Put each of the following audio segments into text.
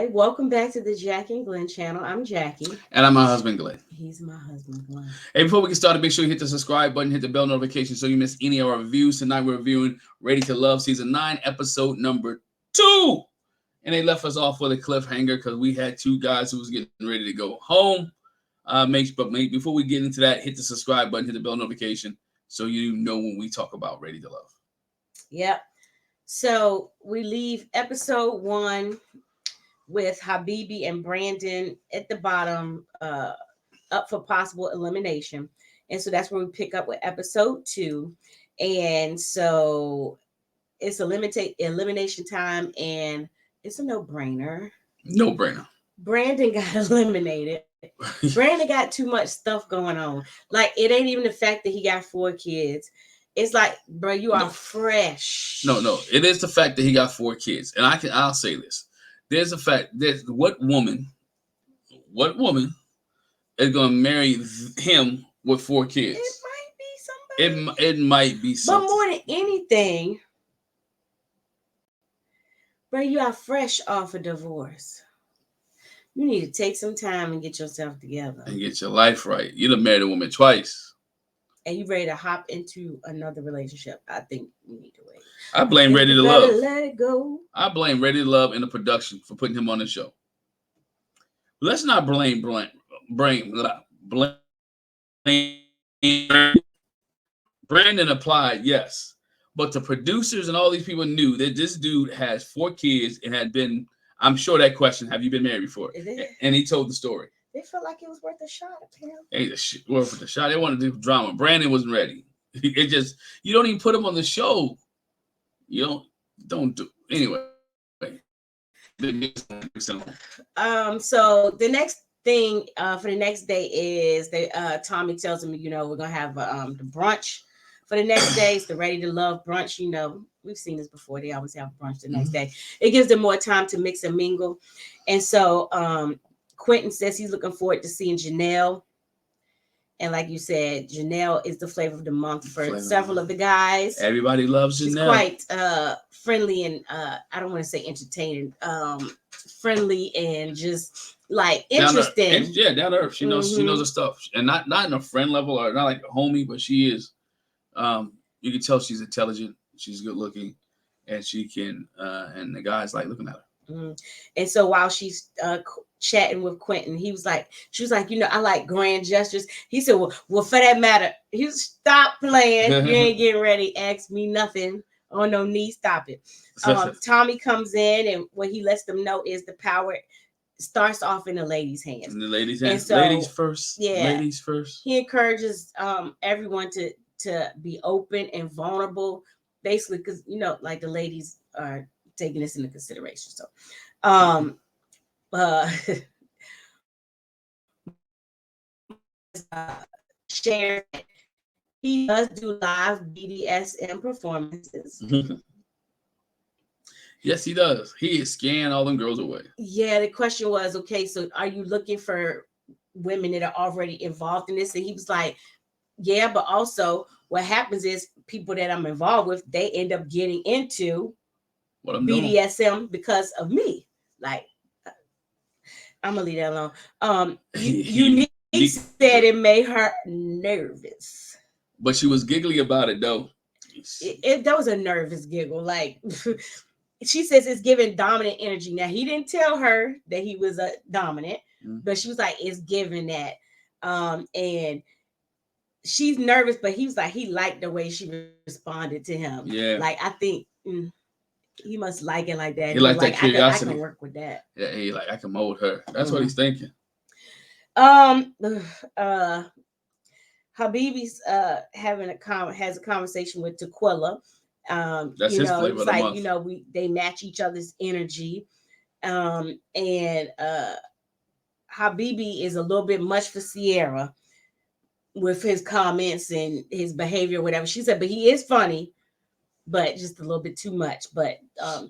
Hi, welcome back to the Jack and Glenn channel. I'm Jackie. And I'm my husband, Glenn. He's my husband, Glenn. Hey, before we get started, make sure you hit the subscribe button, hit the bell notification so you miss any of our reviews. Tonight we're reviewing Ready to Love Season 9, Episode number 2. And they left us off with a cliffhanger because we had two guys who was getting ready to go home. Before we get into that, hit the subscribe button, hit the bell notification so you know when we talk about Ready to Love. Yep. So we leave Episode 1 with Habibi and Brandon at the bottom, up for possible elimination. And so that's where we pick up with Episode 2. And so it's elimination time, and it's a no-brainer. No-brainer. Brandon got eliminated. Brandon got too much stuff going on. Like, it ain't even the fact that he got 4 kids. It's like, bro, you are fresh. No. It is the fact that he got 4 kids. And I'll say this. There's a fact that what woman is going to marry him with 4 kids? It might be somebody. It might be something. But more than anything, bro, you are fresh off a divorce. You need to take some time and get yourself together. And get your life right. You done married a woman twice. And you ready to hop into another relationship. I think we need to wait. I blame Ready to Love. Let it go. I blame Ready to Love and the production for putting him on the show. Let's not blame Brandon applied, yes. But the producers and all these people knew that this dude has 4 kids and had been, I'm sure that question, have you been married before? And he told the story. They felt like it was worth a shot, apparently. Hey, worth a shot. They wanted to do drama. Brandon wasn't ready. It just, you don't even put him on the show. You don't do anyway. So the next thing for the next day is Tommy tells him, we're gonna have the brunch for the next day. It's the Ready to Love brunch. We've seen this before. They always have brunch the next day. It gives them more time to mix and mingle. And so Quentin says he's looking forward to seeing Janelle. And like you said, Janelle is the flavor of the month for several of the guys. Everybody loves Janelle. She's quite friendly and I don't want to say entertaining, friendly and just like interesting. Down to earth. She knows her stuff, and not in a friend level or not like a homie, but she is. You can tell she's intelligent. She's good looking, and she can. And the guys like looking at her. And so while she's chatting with Quentin, she was like, I like grand gestures. He said, well, for that matter, you stop playing. You ain't getting ready. Ask me nothing. On no knee, stop it. Tommy comes in, and what he lets them know is the power starts off in the ladies' hands. In the ladies' hands. So, ladies first. Yeah. Ladies first. He encourages everyone to be open and vulnerable, basically, because like the ladies are taking this into consideration. So share he does do live BDSM performances. Yes, he does. He is scaring all them girls away. Yeah, the question was, okay, so are you looking for women that are already involved in this? And he was like, yeah, but also what happens is people that I'm involved with, they end up getting into BDSM because of me. Like, I'm gonna leave that alone. Unique said it made her nervous, but she was giggly about it though. That was a nervous giggle. Like, she says it's giving dominant energy. Now, he didn't tell her that he was a dominant, but she was like, it's giving that. And she's nervous, but he was like, he liked the way she responded to him. Yeah, like I think. He must like it like that. He liked that curiosity. I can work with that. Yeah, he like, I can mold her. That's what he's thinking. Habibi's has a conversation with Tequila. That's his flavor of the month. They match each other's energy. And Habibi is a little bit much for Sierra with his comments and his behavior, whatever. She said, but he is funny, but just a little bit too much. But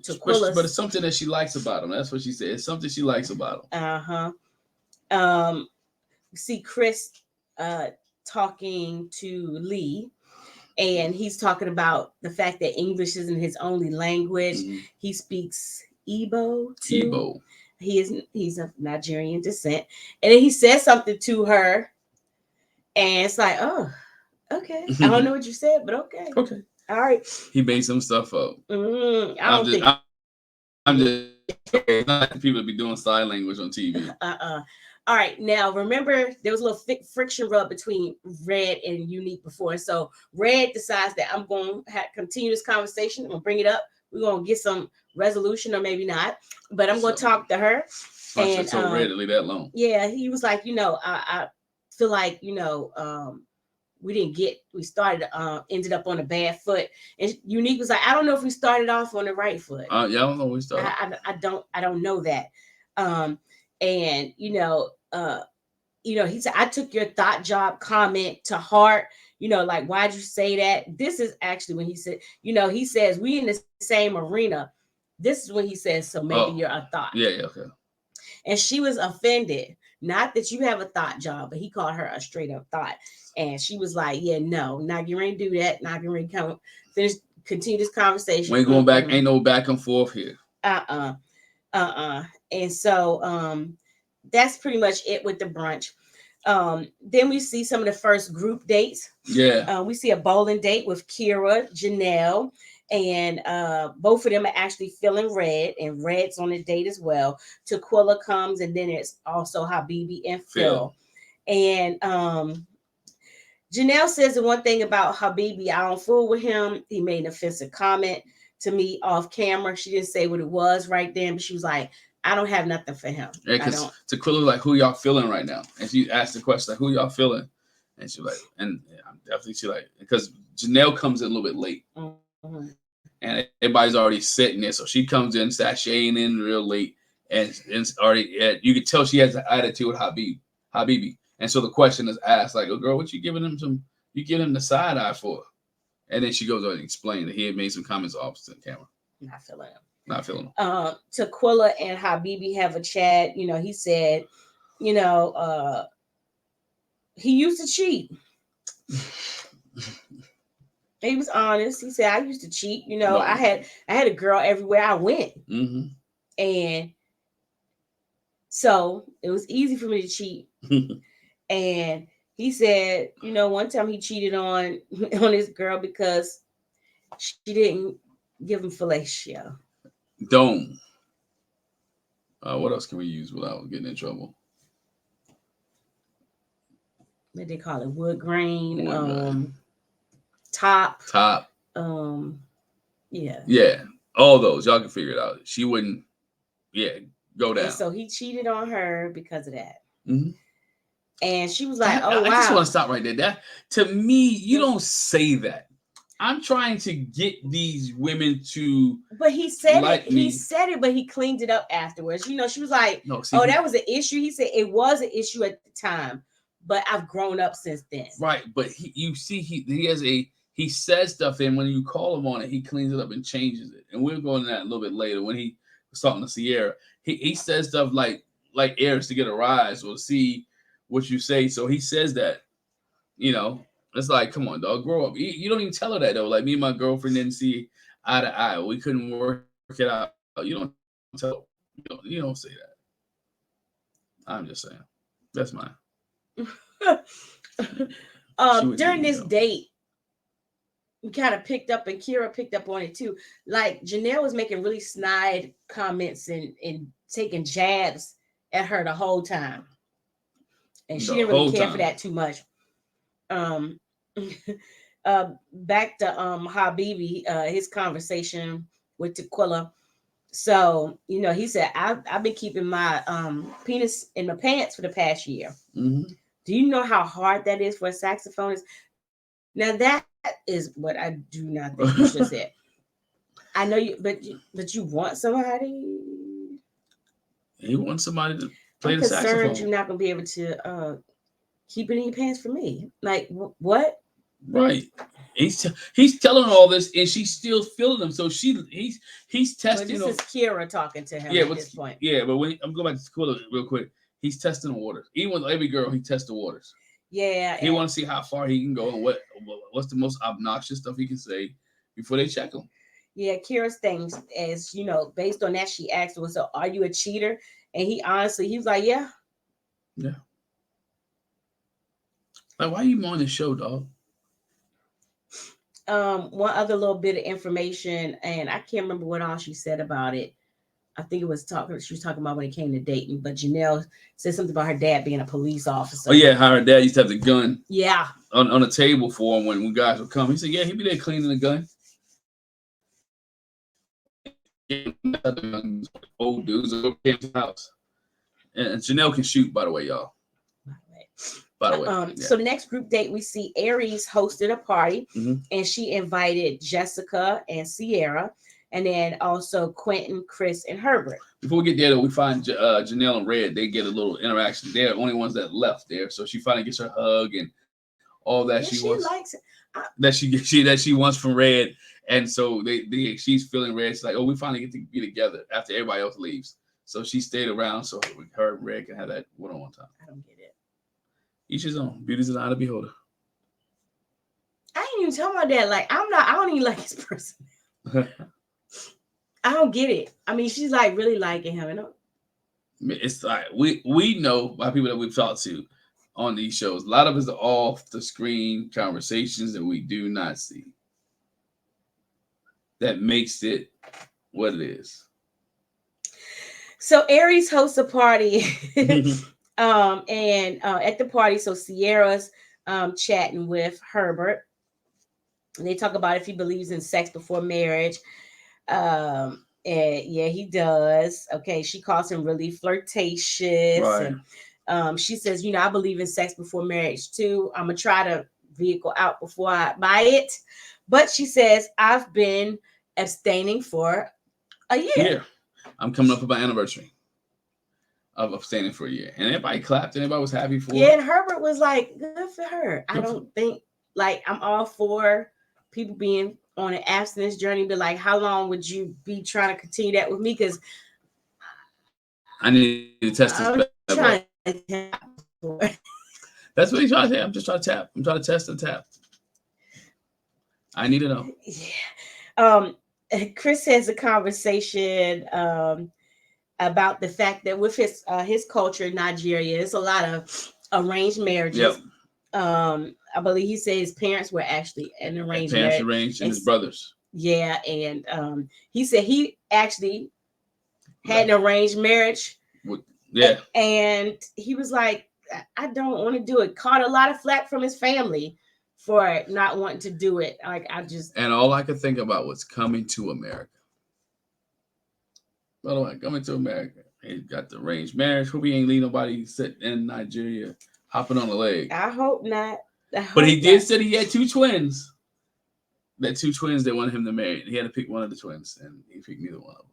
Tequila, but it's something that she likes about him. That's what she said. It's something she likes about him. See Chris talking to Lee, and he's talking about the fact that English isn't his only language. He speaks Igbo too. He's of Nigerian descent, and then he said something to her, and it's like, oh, okay. I don't know what you said, but okay. Okay. All right. He made some stuff up. I don't think. I'm just it's not like people be doing sign language on TV. All right, now remember there was a little friction rub between Red and Unique before. So Red decides that I'm going to continue this conversation. I'm going to bring it up. We're going to get some resolution, or maybe not. But I'm going to talk to her. And so Red to leave that alone. Yeah, he was like, I feel like, we started ended up on a bad foot. And Unique was like, I don't know if we started off on the right foot. Yeah, I don't know we started. I don't know that. And he said, I took your thought job comment to heart. Like, why'd you say that? This is actually when he said, he says, we in the same arena. This is when he says, so maybe you're a thought. Yeah, okay. And she was offended. Not that you have a thought job, but he called her a straight up thought. And she was like, yeah, no, not getting ready to do that. Not getting ready to continue this conversation. We ain't going back. Ain't no back and forth here. And so that's pretty much it with the brunch. Then we see some of the first group dates. Yeah. We see a bowling date with Kira, Janelle, and both of them are actually feeling Red, and Red's on the date as well. Tequila comes, and then it's also Habibi and Phil. And Janelle says the one thing about Habibi, I don't fool with him. He made an offensive comment to me off camera. She didn't say what it was right then, but she was like, I don't have nothing for him. Yeah, because Tequila was like, who y'all feeling right now? And she asked the question, like, who y'all feeling? And she was like, and I'm definitely, she like, because Janelle comes in a little bit late. Mm-hmm. And everybody's already sitting there. So she comes in, sashaying in real late. And it's already, you can tell she has an attitude with Habibi. And so the question is asked, like, oh, girl, what you giving him you giving him the side eye for? And then she goes on and explains that he had made some comments off the camera. Not feeling him. Not feeling him. Tequila and Habibi have a chat. He said, he used to cheat. He was honest. He said, I used to cheat. No. I had a girl everywhere I went. Mm-hmm. And so it was easy for me to cheat. And he said, one time he cheated on his girl because she didn't give him fellatio. Don't. What else can we use without getting in trouble? What they call it? Wood grain. Top. Yeah. Yeah. All those. Y'all can figure it out. She wouldn't. Yeah. Go down. And so he cheated on her because of that. Mm-hmm. And she was like, "Oh, wow." I just want to stop right there. That to me, you don't say that. I'm trying to get these women to. But he said it. He said it, but he cleaned it up afterwards. She was like, that was an issue. He said it was an issue at the time, but I've grown up since then. Right, but he says stuff, and when you call him on it, he cleans it up and changes it. And we'll go into that a little bit later when he was talking to Sierra. He says stuff like heirs to get a rise or to see what you say. So he says that, it's like, come on, dog, grow up. You don't even tell her that, though. Like, me and my girlfriend didn't see eye to eye. We couldn't work it out. You don't tell. You don't say that. I'm just saying. That's mine. During this date, we kind of picked up, and Kira picked up on it too. Like, Janelle was making really snide comments and taking jabs at her the whole time. And she didn't really care for that too much. Back to Habibi, his conversation with Tequila. So, he said, I've been keeping my penis in my pants for the past year. Mm-hmm. Do you know how hard that is for a saxophonist? Now, that is what I do not think you should say. I know you, but you want somebody. You want somebody to play the saxophone. I'm concerned you're not going to be able to keep it in your pants for me. Like, what? Right. He's telling her all this, and she's still feeling them. So he's testing. This is Kira talking to him at this point. Yeah, but I'm going back to school real quick. He's testing the waters. Even with every girl, he tests the waters. Yeah. He wants to see how far he can go and what's the most obnoxious stuff he can say before they check him. Yeah, Kira's things, as based on that, she asked him, so are you a cheater? And he was like, yeah. Yeah. Like, why are you on the show, dog? One other little bit of information, and I can't remember what all she said about it. I think she was talking about when it came to dating, but Janelle said something about her dad being a police officer. Oh yeah, how her dad used to have the gun. Yeah. On a table for him when guys would come. He said, yeah, he'd be there cleaning the gun. Old dudes over his house. And Janelle can shoot, by the way, y'all. By the way. Yeah. So next group date, we see Aries hosted a party, and she invited Jessica and Sierra, and then also Quentin, Chris, and Herbert. Before we get there, though, we find Janelle and Red. They get a little interaction. They're the only ones that left there, so she finally gets her hug and all that she wants. Likes it. That she wants from Red, and so she's feeling Red. She's like, oh, we finally get to be together after everybody else leaves. So she stayed around so her and Red can have that one-on-one time. I don't get it. Each his own. Beauty's an eye of the beholder. I ain't even talking about that. Like, I don't even like his person. I don't get it. I mean, she's like really liking him. It's like we know by people that we've talked to on these shows. A lot of it's off the screen conversations that we do not see. That makes it what it is. So Aries hosts a party. And at the party, so Sierra's chatting with Herbert. And they talk about if he believes in sex before marriage. And yeah, he does. Okay, she calls him really flirtatious. Right. And she says, I believe in sex before marriage too. I'm gonna try to vehicle out before I buy it. But she says, I've been abstaining for a year. Yeah. I'm coming up with my anniversary of abstaining for a year. And everybody clapped and everybody was happy for it. And Herbert was like, good for her. I don't think, like, I'm all for people being on an abstinence journey, but like, how long would you be trying to continue that with me? Because I need to test this. That's what he's trying to say. I'm just trying to tap. I'm trying to test and tap. I need to know. Yeah. Chris has a conversation about the fact that with his culture in Nigeria, there's a lot of arranged marriages. Yep. I believe he said his parents were actually an arranged marriage. Parents arranged and his brothers. Yeah, and he said he actually had an arranged marriage. Yeah. And he was like, I don't want to do it. Caught a lot of flack from his family for not wanting to do it. Like, and all I could think about was Coming to America. By the way, Coming to America. He got the arranged marriage. Hope he ain't leave nobody sitting in Nigeria hopping on a leg. I hope not. But he did say he had two twins. That two twins that wanted him to marry. He had to pick one of the twins, and he picked neither one of them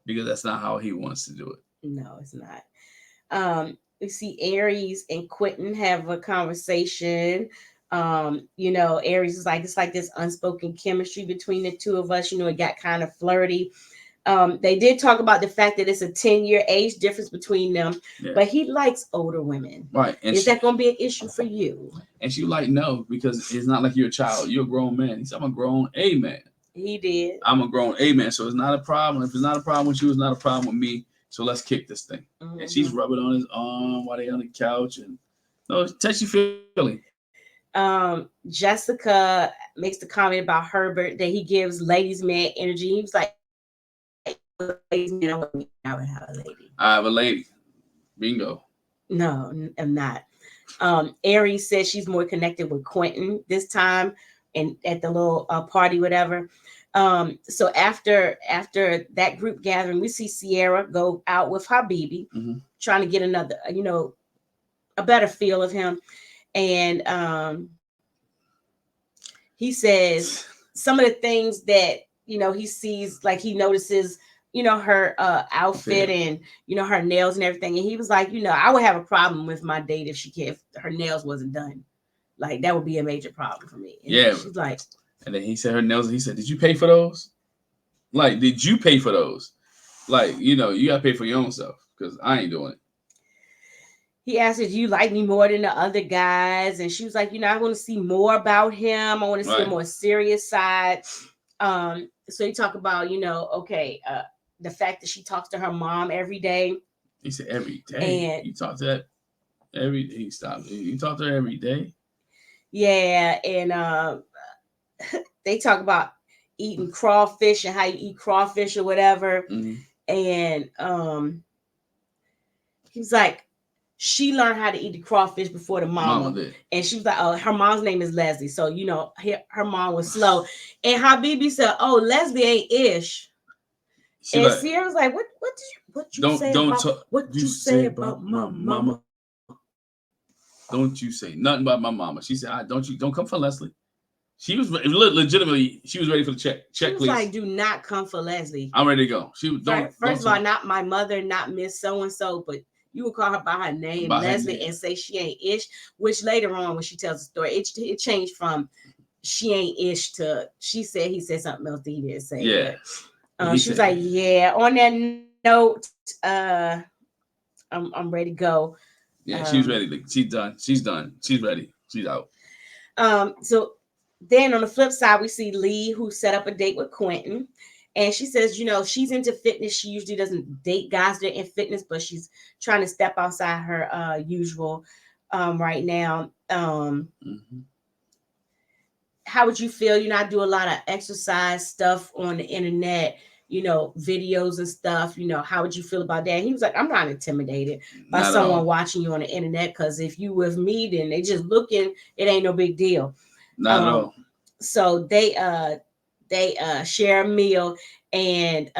because that's not how he wants to do it. No, it's not. We see Aries and Quentin have a conversation. Aries is like, it's like this unspoken chemistry between the two of us. It got kind of flirty. They did talk about the fact that it's a 10-year age difference between them, but he likes older women. Right. And is that going to be an issue for you? And she like, no, because it's not like you're a child. You're a grown man. He said, I'm a grown A man. He did. I'm a grown A man. So it's not a problem. If it's not a problem with you, it's not a problem with me. So let's kick this thing. Mm-hmm. And she's rubbing on his arm while they're on the couch. And no, touchy feeling. Jessica makes the comment about Herbert that he gives ladies man energy. He was like, ladies man, I would have a lady. I have a lady. Bingo. No, I'm not. Aries says she's more connected with Quentin this time and at the little party, whatever. So after that group gathering, we see Sierra go out with Habibi, trying to get another, a better feel of him. And he says some of the things that, he sees, like he notices, her outfit and, her nails and everything. And he was like, I would have a problem with my date if her nails wasn't done. Like, that would be a major problem for me. And she's like, and then he said her nails, he said, did you pay for those? Like, did you pay for those? Like, you got to pay for your own stuff because I ain't doing it. He asked her, do you like me more than the other guys? And she was like, I want to see more about him. I want to see a more serious side. So you talk about, the fact that she talks to her mom every day. He said every day. And you talk to that every day. Stop. You talk to her every day. yeah, and they talk about eating crawfish and how you eat crawfish or whatever. Mm-hmm. And he was like, she learned how to eat the crawfish before the mama did. And she was like, oh, her mom's name is Leslie. So, her mom was slow. And Habibi said, oh, Leslie ain't ish. And like, Sierra was like, what you say about my mama? Don't you say nothing about my mama. She said, don't come for Leslie. She was legitimately, she was ready for the check. Check, please. Like, do not come for Leslie. I'm ready to go. She was first of all, not my mother, not Miss So-and-so, but you would call her by her name, Leslie, and say she ain't ish, which later on when she tells the story, it changed from she ain't ish to he said something else that he didn't say. Yeah. She was like, yeah, on that note, I'm ready to go. Yeah, she was ready. She's done. She's ready. She's out. So then on the flip side, we see Lee, who set up a date with Quentin. And she says, she's into fitness. She usually doesn't date guys that are in fitness, but she's trying to step outside her usual right now. How would you feel? I do a lot of exercise stuff on the internet, videos and stuff. How would you feel about that? And he was like, I'm not intimidated by someone watching you on the internet, because if you with me, then they just looking. It ain't no big deal. Not at all. So they share a meal, and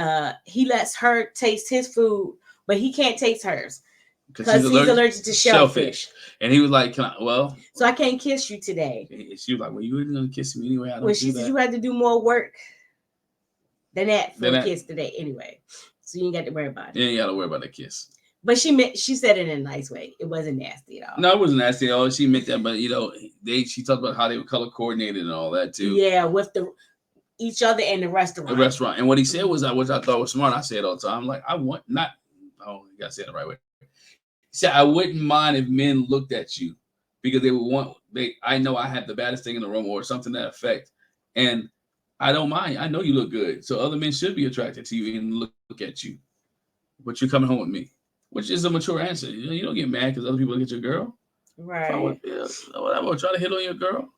he lets her taste his food, but he can't taste hers because he's allergic to shellfish. And he was like, so I can't kiss you today. She was like, well, you were going to kiss me anyway. She said you had to do more work than that for a kiss today anyway. So you ain't got to worry about it. Yeah, you got to worry about the kiss. But she said it in a nice way. It wasn't nasty at all. No, it wasn't nasty at all. She meant that, but she talked about how they were color coordinated and all that too. Yeah, with each other in the restaurant. And what he said was, which I thought was smart. I say it all the time. I'm like, you gotta say it the right way. He said, I wouldn't mind if men looked at you because I know I had the baddest thing in the room or something to that effect. And I don't mind. I know you look good. So other men should be attracted to you and look at you. But you're coming home with me. Which is a mature answer. You don't get mad because other people look at your girl. Right. Whatever. Try to hit on your girl.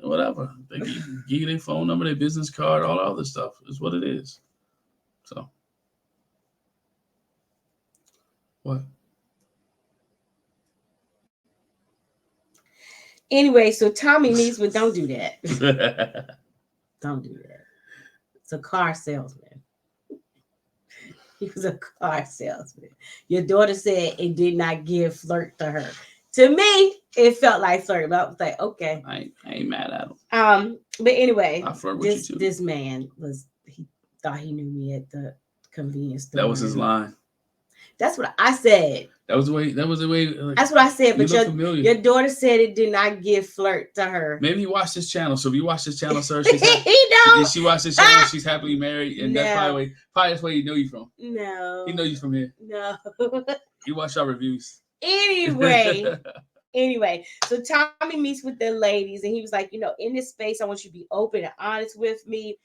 Whatever. They give you their phone number, their business card, all that other stuff. It's what it is. So. What? Anyway, so Tommy Neesmith, don't do that. Don't do that. It's a car salesman. He was a car salesman. Your daughter said it did not give flirt to her. To me, it felt like flirt. But I was like, okay. I ain't mad at him. But anyway, I flirt with you too. This man he thought he knew me at the convenience store. That was his line. That's what I said. That was the way. That's what I said. But your daughter said it did not give flirt to her. Maybe he watched this channel. So if you watch this channel, sir, she watched this channel. She's happily married, and that's probably that's where he know you from. No, he know you from here. No, he watched our reviews. Anyway, so Tommy meets with the ladies, and he was like, in this space, I want you to be open and honest with me.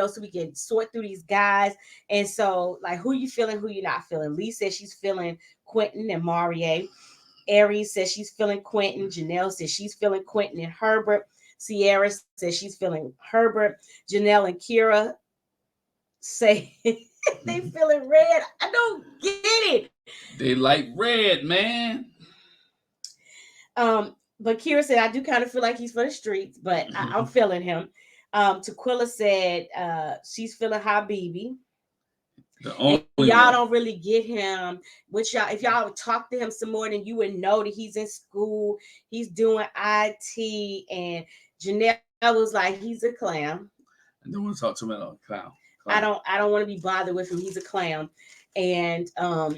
So we can sort through these guys. And so, like, who you feeling, who you not feeling? Lee says she's feeling Quentin and Marie. Aries says she's feeling Quentin. Janelle says she's feeling Quentin and Herbert. Sierra says she's feeling Herbert. Janelle and Kira say they feeling red. I don't get it. They like red, man. But Kira said, I do kind of feel like he's for the streets, but I'm feeling him. Tequila said she's feeling Habibi. Y'all don't really get him. If y'all would talk to him some more, then you would know that he's in school. He's doing IT. And Janelle was like, he's a clown. I don't want to talk to him at all. Clown. I don't want to be bothered with him. He's a clown. And who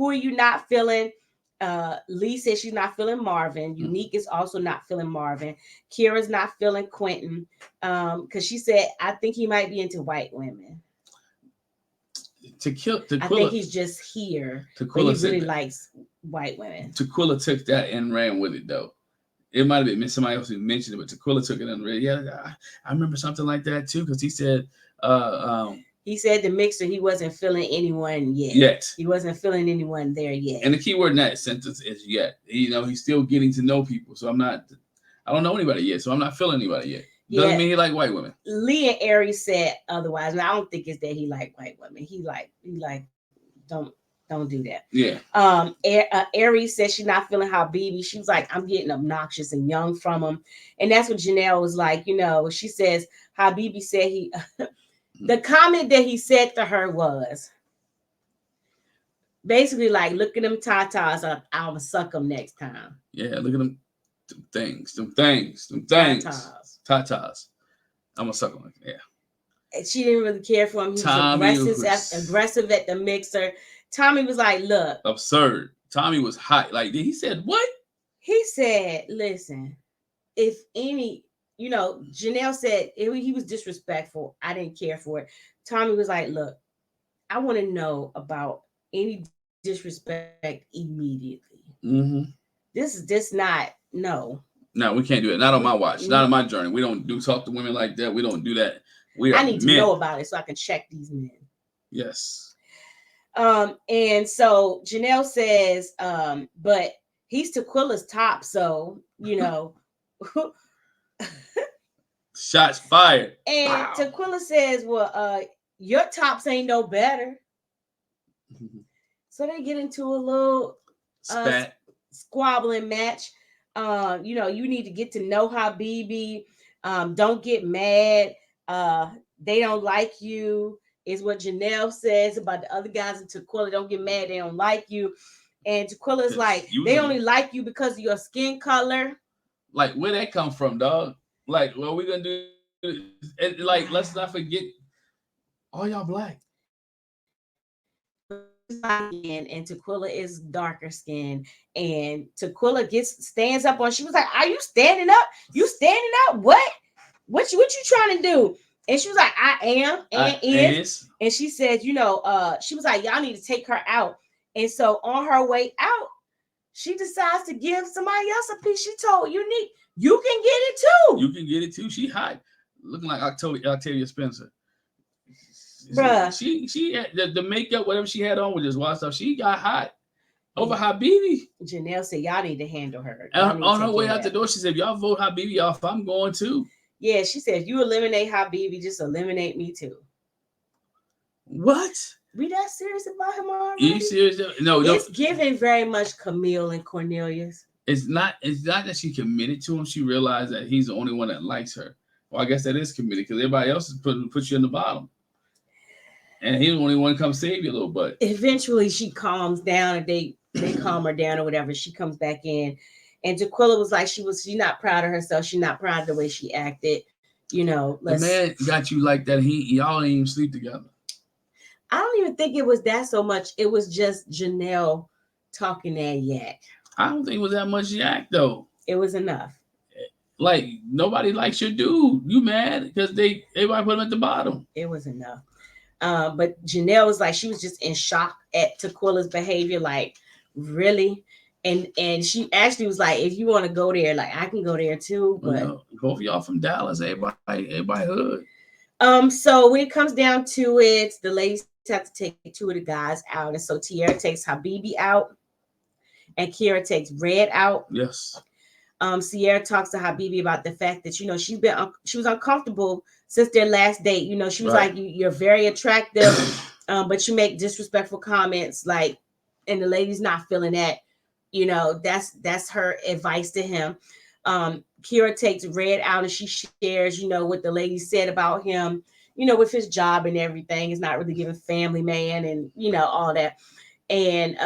are you not feeling? Lee says she's not feeling Marvin. Unique is also not feeling Marvin. Kira's not feeling Quentin because she said, I think he might be into white women. I think he's just here. Tequila, but he really likes white women. Tequila took that and ran with it, though. It might have been somebody else who mentioned it, but Tequila took it and ran. Yeah, I remember something like that too, because he said He said the mixer, he wasn't feeling anyone yet. He wasn't feeling anyone there yet. And the key word in that sentence is yet. You know, he's still getting to know people. So I don't know anybody yet. So I'm not feeling anybody yet. Doesn't mean he like white women. Lee and Aries said otherwise. And I don't think it's that he like white women. He like, don't do that. Yeah. Aries said she's not feeling Habibi. She was like, I'm getting obnoxious and young from him. And that's what Janelle was like, you know, she says Habibi said he the comment that he said to her was basically like, look at them tatas, I'll suck them next time. Yeah, look at them things. Tatas. I'm gonna suck them. Yeah. And she didn't really care for him. He was aggressive at the mixer. Tommy was like, look. Absurd. Tommy was hot. Like, he said, what? He said, listen, if any, you know, Janelle said he was disrespectful. I didn't care for it. Tommy was like, look, I want to know about any disrespect immediately. Mm-hmm. This is just not, no. No, we can't do it. Not on my watch. Not on my journey. We don't talk to women like that. We don't do that. I need to know about it so I can check these men. Yes. And so Janelle says, but he's Tequila's top, so you know. Shots fired. And wow. Tequila says, well, your tops ain't no better. So they get into a little squabbling match. You know, you need to get to know Habibi. Don't get mad. They don't like you, is what Janelle says about the other guys in Tequila. Don't get mad. They don't like you. And Tequila's like, they only like you because of your skin color. Like, where that come from, dog? Like, what we gonna do? And, like, let's not forget, all y'all black. And Tequila is darker skin, and Tequila stands up on. She was like, "Are you standing up? You standing up? What you trying to do?" And she was like, "I am and is." And she said, "You know, she was like, y'all need to take her out." And so on her way out, she decides to give somebody else a piece. She told you can get it too. You can get it too. She hot, looking like Octavia Spencer. Bruh. She had the makeup, whatever she had on with this wild stuff, she got hot over Habibi. Janelle said, y'all need to handle her. On her way out the door, she said, y'all vote Habibi off, I'm going too. Yeah, she said, if you eliminate Habibi, just eliminate me too. What? We that serious about him already? You serious? No. It's giving very much Camille and Cornelius. It's not that she committed to him. She realized that he's the only one that likes her. Well, I guess that is committed because everybody else is put you in the bottom. And he's the only one to come save you a little bit. Eventually, she calms down, and they calm her down or whatever. She comes back in, and Tequila was like, she's not proud of herself. She's not proud of the way she acted. You know, the man got you like that. Y'all ain't even sleep together. I don't even think it was that so much. It was just Janelle talking that yak. I don't think it was that much yak though. It was enough. Like, nobody likes your dude. You mad because everybody put him at the bottom. It was enough. But Janelle was like, she was just in shock at Tequila's behavior. Like, really? And she actually was like, if you want to go there, like, I can go there too. But both of y'all from Dallas, everybody hood. So when it comes down to it, the ladies have to take two of the guys out. And so Tierra takes Habibi out and Kiera takes Red out. Yes. Sierra talks to Habibi about the fact that, you know, she was uncomfortable since their last date. You know, she was like, you're very attractive, but you make disrespectful comments, like, and the lady's not feeling that. You know, that's her advice to him. Kiera takes Red out and she shares, you know, what the lady said about him, you know, with his job and everything. He's not really giving family man and, you know, all that. And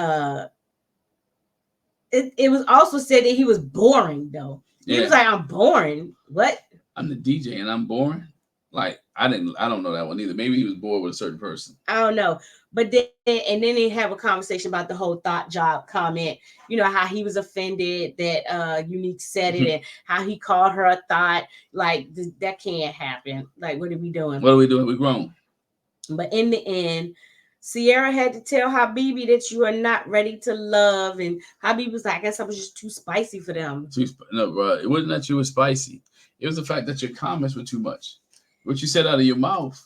it was also said that he was boring, though. He was like, I'm boring. What? I'm the DJ and I'm boring. Like, I don't know that one either. Maybe he was bored with a certain person. I don't know. But then they have a conversation about the whole Thot job comment. You know, how he was offended that Unique said it and how he called her a thought. Like, that can't happen. Like, what are we doing? What are we doing? We're grown. But in the end, Sierra had to tell Habibi that you are not ready to love. And Habibi was like, I guess I was just too spicy for them. No, bro. It wasn't that you were spicy. It was the fact that your comments were too much. What you said out of your mouth.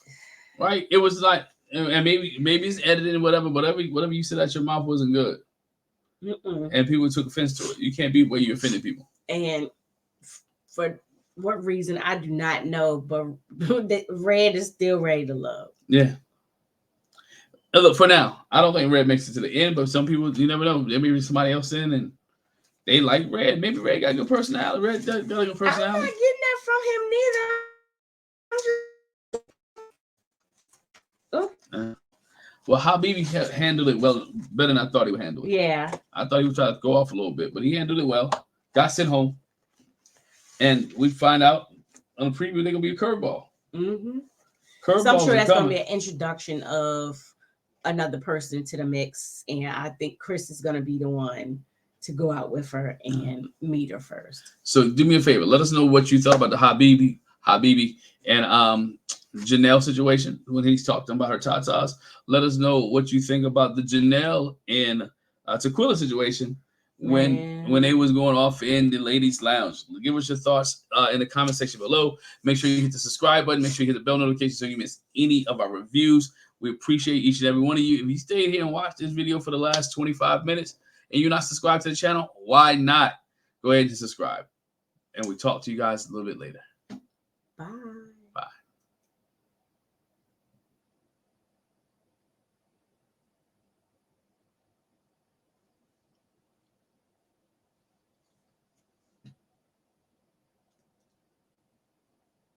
right? It was like, and maybe it's edited and whatever you said out your mouth wasn't good, and people took offense to it. You can't be where you offended people. And for what reason, I do not know, but Red is still ready to love. Yeah. And look, for now, I don't think Red makes it to the end, but some people, you never know. There may be somebody else in and they like Red. Maybe Red got a good personality. Red got a good personality. I'm not getting that from him neither. Well, Habibi handled it well, better than I thought he would handle it. Yeah. I thought he would try to go off a little bit, but he handled it well. Got sent home. And we find out on the preview they're going to be a curveball. Mm-hmm. So I'm sure that's going to be an introduction of another person to the mix. And I think Chris is going to be the one to go out with her and meet her first. So do me a favor. Let us know what you thought about the Habibi and Janelle situation when he's talking about her tatas. Let us know what you think about the Janelle and Tequila situation when they was going off in the ladies' lounge. Give us your thoughts in the comment section below. Make sure you hit the subscribe button. Make sure you hit the bell notification so you miss any of our reviews. We appreciate each and every one of you. If you stayed here and watched this video for the last 25 minutes and you're not subscribed to the channel, why not? Go ahead and subscribe. And we talk to you guys a little bit later. Bye.